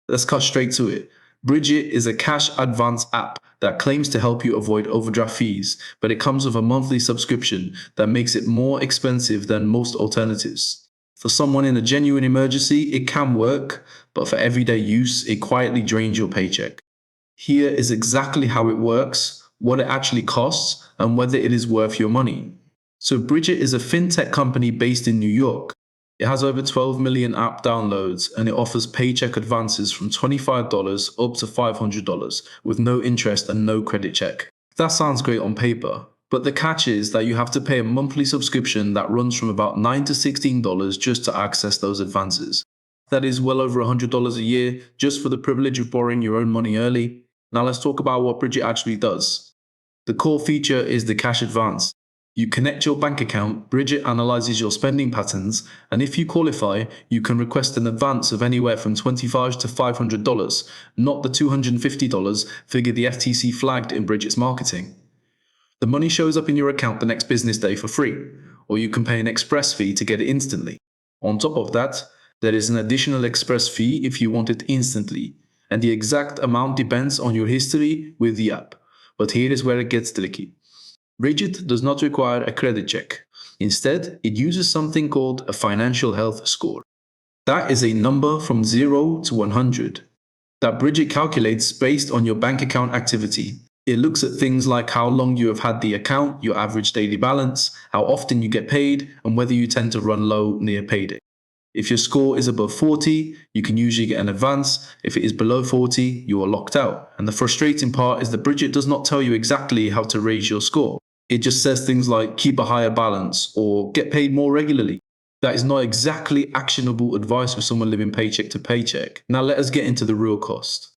Let's cut straight to it. Brigit is a cash advance app that claims to help you avoid overdraft fees, but it comes with a monthly subscription that makes it more expensive than most alternatives. For someone in a genuine emergency, it can work, but for everyday use, it quietly drains your paycheck. Here is exactly how it works, what it actually costs, and whether it is worth your money. So Brigit is a fintech company based in New York. It has over 12 million app downloads and it offers paycheck advances from $25 up to $500 with no interest and no credit check. That sounds great on paper, but the catch is that you have to pay a monthly subscription that runs from about $9 to $16 just to access those advances. That is well over $100 a year just for the privilege of borrowing your own money early. Now let's talk about what Brigit actually does. The core feature is the cash advance. You connect your bank account, Brigit analyzes your spending patterns, and if you qualify, you can request an advance of anywhere from $25 to $500, not the $250 figure the FTC flagged in Brigit's marketing. The money shows up in your account the next business day for free, or you can pay an express fee to get it instantly. On top of that, there is an additional express fee if you want it instantly, and the exact amount depends on your history with the app. But here is where it gets tricky. Brigit does not require a credit check. Instead, it uses something called a financial health score. That is a number from 0 to 100 that Brigit calculates based on your bank account activity. It looks at things like how long you have had the account, your average daily balance, how often you get paid, and whether you tend to run low near payday. If your score is above 40, you can usually get an advance. If it is below 40, you are locked out. And the frustrating part is that Brigit does not tell you exactly how to raise your score. It just says things like keep a higher balance or get paid more regularly. That is not exactly actionable advice for someone living paycheck to paycheck. Now let us get into the real cost.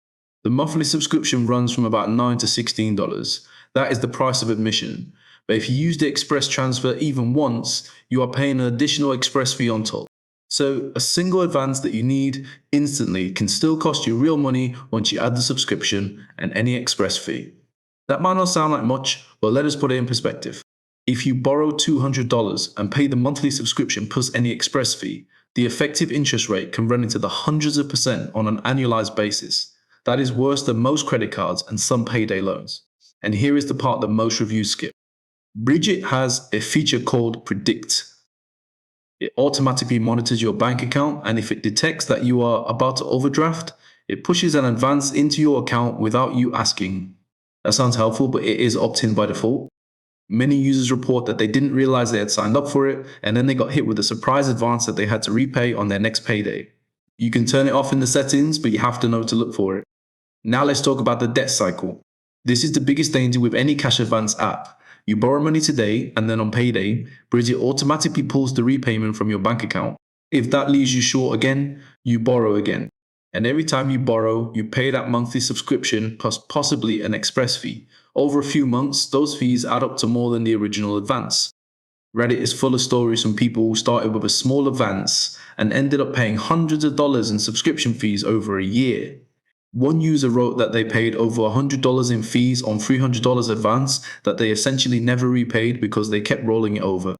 The monthly subscription runs from about $9 to $16. That is the price of admission. But if you use the express transfer even once, you are paying an additional express fee on top. So a single advance that you need instantly can still cost you real money once you add the subscription and any express fee. That might not sound like much, but let us put it in perspective. If you borrow $200 and pay the monthly subscription plus any express fee, the effective interest rate can run into the hundreds of percent on an annualized basis. That is worse than most credit cards and some payday loans. And here is the part that most reviews skip. Brigit has a feature called Predict. It automatically monitors your bank account, and if it detects that you are about to overdraft, it pushes an advance into your account without you asking. That sounds helpful, but it is opt-in by default. Many users report that they didn't realize they had signed up for it, and then they got hit with a surprise advance that they had to repay on their next payday. You can turn it off in the settings, but you have to know to look for it. Now let's talk about the debt cycle. This is the biggest danger with any cash advance app. You borrow money today, and then on payday, Brigit automatically pulls the repayment from your bank account. If that leaves you short again, you borrow again. And every time you borrow, you pay that monthly subscription plus possibly an express fee. Over a few months, those fees add up to more than the original advance. Reddit is full of stories from people who started with a small advance and ended up paying hundreds of dollars in subscription fees over a year. One user wrote that they paid over $100 in fees on $300 advance that they essentially never repaid because they kept rolling it over.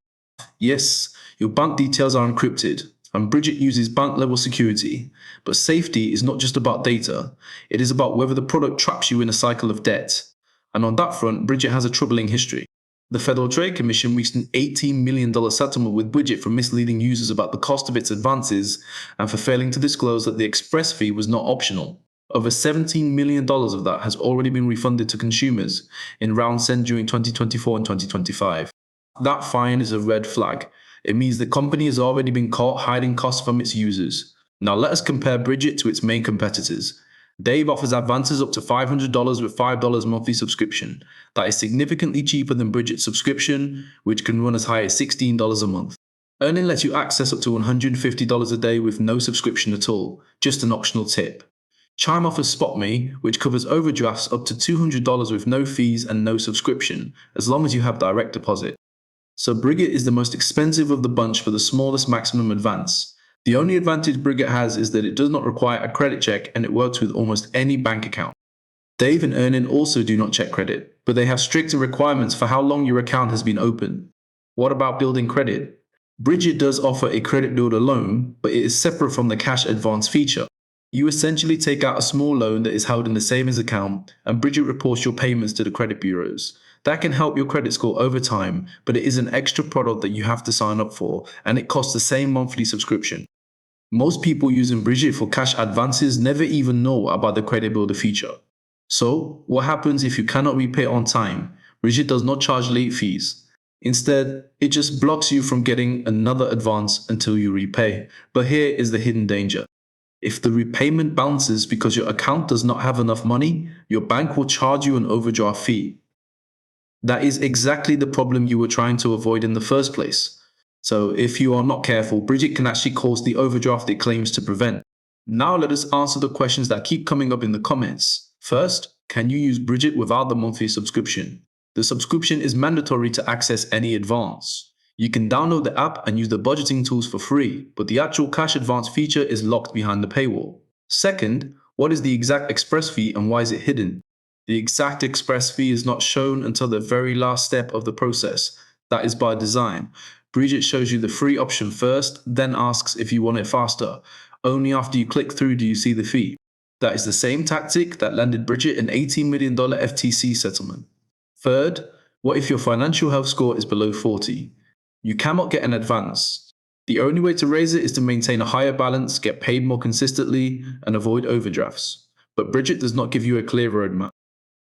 Yes, your bank details are encrypted, and Brigit uses bank-level security, but safety is not just about data, it is about whether the product traps you in a cycle of debt. And on that front, Brigit has a troubling history. The Federal Trade Commission reached an $18 million settlement with Brigit for misleading users about the cost of its advances and for failing to disclose that the express fee was not optional. Over $17 million of that has already been refunded to consumers in rounds sent during 2024 and 2025. That fine is a red flag. It means the company has already been caught hiding costs from its users. Now let us compare Brigit to its main competitors. Dave offers advances up to $500 with $5 monthly subscription. That is significantly cheaper than Brigit's subscription, which can run as high as $16 a month. EarnIn lets you access up to $150 a day with no subscription at all, just an optional tip. Chime offers SpotMe, which covers overdrafts up to $200 with no fees and no subscription, as long as you have direct deposit. So Brigit is the most expensive of the bunch for the smallest maximum advance. The only advantage Brigit has is that it does not require a credit check and it works with almost any bank account. Dave and EarnIn also do not check credit, but they have stricter requirements for how long your account has been open. What about building credit? Brigit does offer a credit builder loan, but it is separate from the cash advance feature. You essentially take out a small loan that is held in the savings account, and Brigit reports your payments to the credit bureaus. That can help your credit score over time, but it is an extra product that you have to sign up for, and it costs the same monthly subscription. Most people using Brigit for cash advances never even know about the credit builder feature. So, what happens if you cannot repay on time? Brigit does not charge late fees. Instead, it just blocks you from getting another advance until you repay. But here is the hidden danger. If the repayment bounces because your account does not have enough money, your bank will charge you an overdraft fee. That is exactly the problem you were trying to avoid in the first place. So if you are not careful, Brigit can actually cause the overdraft it claims to prevent. Now let us answer the questions that keep coming up in the comments. First, can you use Brigit without the monthly subscription? The subscription is mandatory to access any advance. You can download the app and use the budgeting tools for free, but the actual cash advance feature is locked behind the paywall. Second, what is the exact express fee and why is it hidden? The exact express fee is not shown until the very last step of the process. That is by design. Brigit shows you the free option first, then asks if you want it faster. Only after you click through do you see the fee. That is the same tactic that landed Brigit an $18 million FTC settlement. Third, what if your financial health score is below 40? You cannot get an advance. The only way to raise it is to maintain a higher balance, get paid more consistently, and avoid overdrafts. But Brigit does not give you a clear roadmap.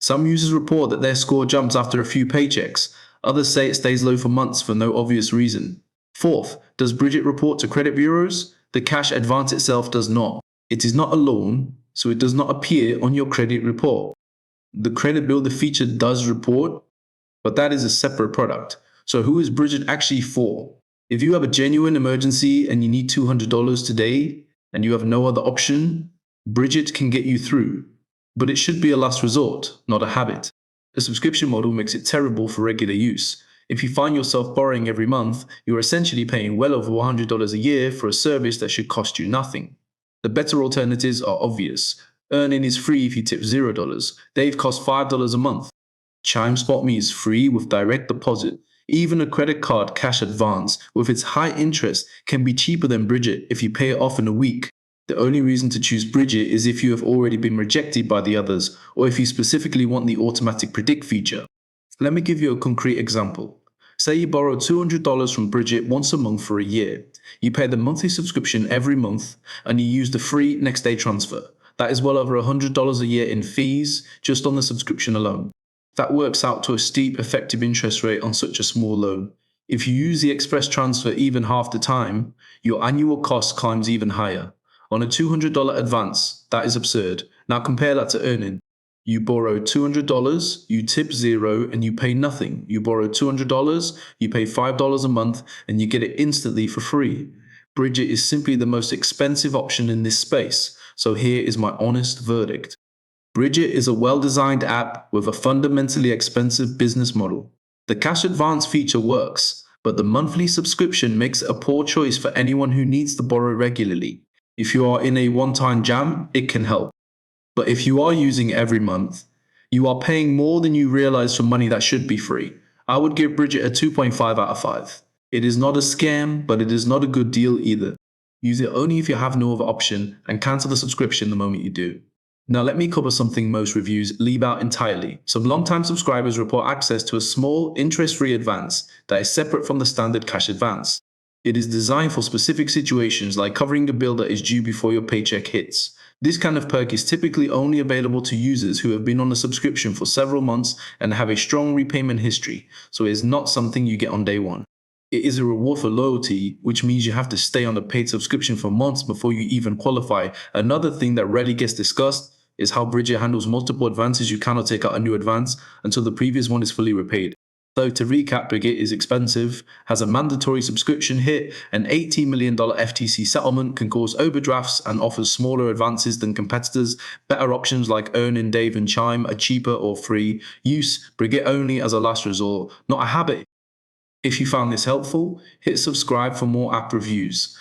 Some users report that their score jumps after a few paychecks. Others say it stays low for months for no obvious reason. Fourth, does Brigit report to credit bureaus? The cash advance itself does not. It is not a loan, so it does not appear on your credit report. The credit builder feature does report, but that is a separate product. So who is Brigit actually for? If you have a genuine emergency and you need $200 today and you have no other option, Brigit can get you through. But it should be a last resort, not a habit. The subscription model makes it terrible for regular use. If you find yourself borrowing every month, you're essentially paying well over $100 a year for a service that should cost you nothing. The better alternatives are obvious. EarnIn is free if you tip $0. Dave costs $5 a month. Chime SpotMe is free with direct deposit. Even a credit card cash advance with its high interest can be cheaper than Brigit if you pay it off in a week. The only reason to choose Brigit is if you have already been rejected by the others, or if you specifically want the automatic predict feature. Let me give you a concrete example. Say you borrow $200 from Brigit once a month for a year. You pay the monthly subscription every month, and you use the free next day transfer. That is well over $100 a year in fees just on the subscription alone. That works out to a steep effective interest rate on such a small loan. If you use the express transfer even half the time, your annual cost climbs even higher. On a $200 advance, that is absurd. Now compare that to EarnIn. You borrow $200, you tip zero, and you pay nothing. You borrow $200, you pay $5 a month, and you get it instantly for free. Brigit is simply the most expensive option in this space, so here is my honest verdict. Brigit is a well-designed app with a fundamentally expensive business model. The cash advance feature works, but the monthly subscription makes it a poor choice for anyone who needs to borrow regularly. If you are in a one-time jam, it can help. But if you are using it every month, you are paying more than you realize for money that should be free. I would give Brigit a 2.5 out of 5. It is not a scam, but it is not a good deal either. Use it only if you have no other option and cancel the subscription the moment you do. Now let me cover something most reviews leave out entirely. Some long-time subscribers report access to a small, interest-free advance that is separate from the standard cash advance. It is designed for specific situations like covering a bill that is due before your paycheck hits. This kind of perk is typically only available to users who have been on a subscription for several months and have a strong repayment history, so it is not something you get on day one. It is a reward for loyalty, which means you have to stay on the paid subscription for months before you even qualify. Another thing that rarely gets discussed is how Brigit handles multiple advances. You cannot take out a new advance until the previous one is fully repaid. So to recap, Brigit is expensive, has a mandatory subscription hit, an $18 million FTC settlement, can cause overdrafts, and offers smaller advances than competitors. Better options like EarnIn, Dave, and Chime are cheaper or free. Use Brigit only as a last resort, not a habit. If you found this helpful, hit subscribe for more app reviews.